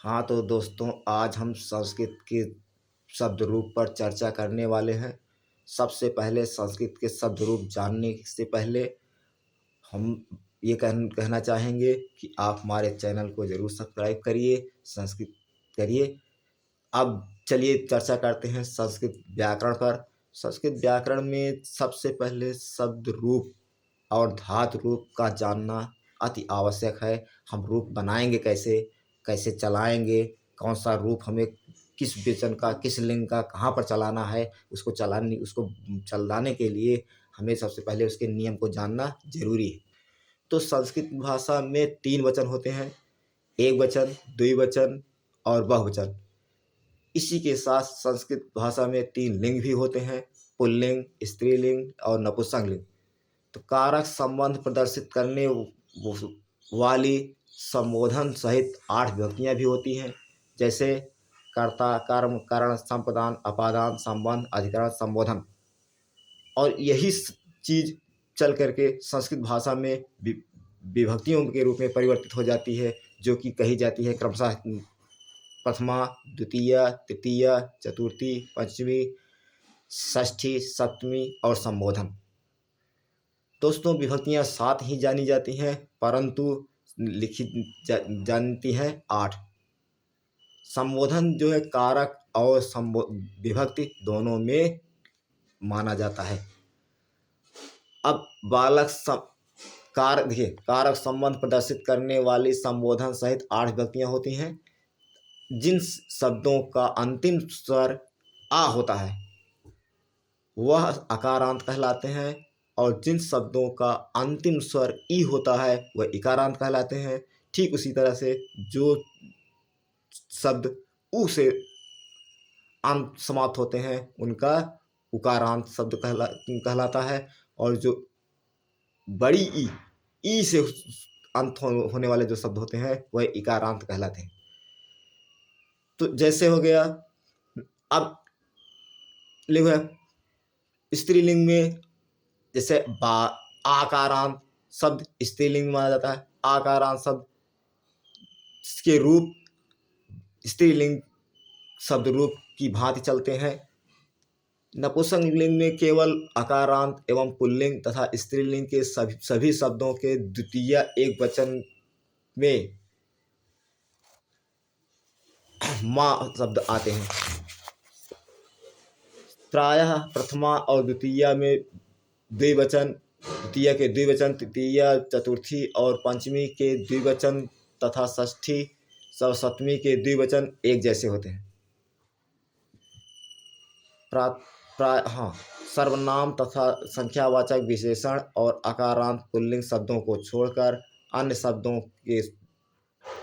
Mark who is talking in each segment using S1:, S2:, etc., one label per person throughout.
S1: हाँ, तो दोस्तों आज हम संस्कृत के शब्द रूप पर चर्चा करने वाले हैं। सबसे पहले संस्कृत के शब्द रूप जानने से पहले हम ये कहना चाहेंगे कि आप हमारे चैनल को ज़रूर सब्सक्राइब करिए, संस्कृत करिए। अब चलिए चर्चा करते हैं संस्कृत व्याकरण पर। संस्कृत व्याकरण में सबसे पहले शब्द रूप और धातु रूप का जानना अति आवश्यक है। हम रूप बनाएंगे कैसे, कैसे चलाएंगे, कौन सा रूप हमें किस वचन का, किस लिंग का कहाँ पर चलाना है, उसको चलाने के लिए हमें सबसे पहले उसके नियम को जानना जरूरी है। तो संस्कृत भाषा में 3 वचन होते हैं, एक वचन, द्विवचन और बहुवचन। इसी के साथ संस्कृत भाषा में 3 लिंग भी होते हैं, पुल्लिंग, स्त्रीलिंग और नपुंसकलिंग। तो कारक संबंध प्रदर्शित करने वाली संबोधन सहित 8 विभक्तियां भी होती हैं, जैसे कर्ता, कर्म, करण, संप्रदान, अपादान, संबंध, अधिकरण, संबोधन। और यही चीज चल करके संस्कृत भाषा में विभक्तियों के रूप में परिवर्तित हो जाती है, जो कि कही जाती है क्रमशः प्रथमा, द्वितीय, तृतीय, चतुर्थी, पंचमी, षष्ठी, सप्तमी और संबोधन। दोस्तों विभक्तियां 7 ही जानी जाती हैं, परंतु लिखित जानती हैं 8। संबोधन जो है कारक और विभक्ति दोनों में माना जाता है। अब कारक संबंध प्रदर्शित करने वाली संबोधन सहित 8 विभक्तियां होती हैं। जिन शब्दों का अंतिम स्वर आ होता है वह अकारांत कहलाते हैं, और जिन शब्दों का अंतिम स्वर ई होता है वह इकारांत कहलाते हैं। ठीक उसी तरह से जो शब्द उ से अंत समाप्त होते हैं उनका उकारांत शब्द कहलाता है, और जो बड़ी ई से अंत होने वाले जो शब्द होते हैं वह इकारांत कहलाते हैं। तो जैसे हो गया, अब लिंग स्त्रीलिंग में जैसे आकारांत शब्द स्त्रीलिंग माना जाता है। आकारांत शब्द के रूप स्त्रीलिंग शब्द रूप की भांति चलते हैं। नपुंसकलिंग में केवल अकारांत एवं पुल्लिंग तथा स्त्रीलिंग के सभी शब्दों के द्वितीय एक वचन में माँ शब्द आते हैं। प्रायः प्रथमा और द्वितीय में द्विवचन, द्वितीय के द्विवचन, तृतीय, चतुर्थी और पंचमी के द्विवचन तथा षष्ठी सप्तमी के द्विवचन एक जैसे होते हैं। सर्वनाम तथा संख्यावाचक विशेषण और अकारांत पुल्लिंग शब्दों को छोड़कर अन्य शब्दों के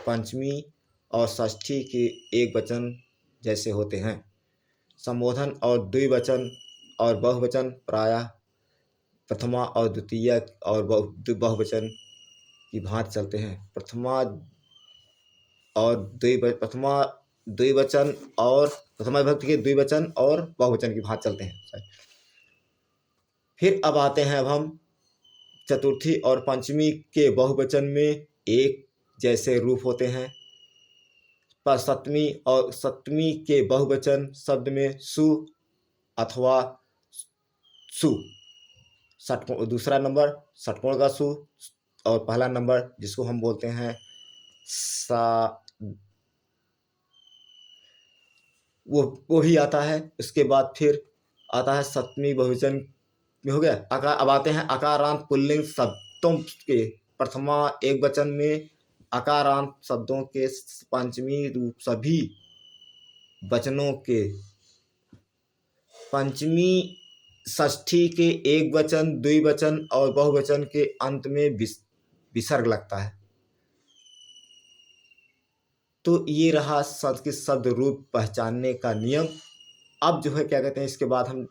S1: पंचमी और षष्ठी के एक वचन जैसे होते हैं। संबोधन और द्विवचन और बहुवचन प्रायः प्रथमा और द्वितीय और बहुवचन की भांति चलते हैं। प्रथमा विभक्ति के द्विवचन और बहुवचन की भांति चलते हैं। फिर अब आते हैं अब हम चतुर्थी और पंचमी के बहुवचन में एक जैसे रूप होते हैं। पर सप्तमी के बहुवचन शब्द में सु अथवा सु, दूसरा नंबर षटकोण का सु, और पहला नंबर जिसको हम बोलते हैं सा, वो भी आता है। उसके बाद फिर आता है सप्तमी बहुवचन में हो गया। अब आते हैं अकारांत पुल्लिंग शब्दों के प्रथमा एक वचन में अकारांत शब्दों के पंचमी रूप सभी वचनों के पंचमी षष्ठी के एक वचन, द्विवचन और बहुवचन के अंत में विसर्ग लगता है। तो ये रहा संस्कृत शब्द रूप पहचानने का नियम। अब जो है क्या कहते हैं, इसके बाद हम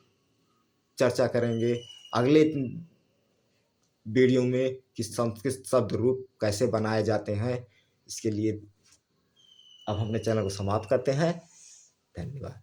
S1: चर्चा करेंगे अगले वीडियो में कि संस्कृत शब्द रूप कैसे बनाए जाते हैं। इसके लिए अब अपने चैनल को समाप्त करते हैं। धन्यवाद।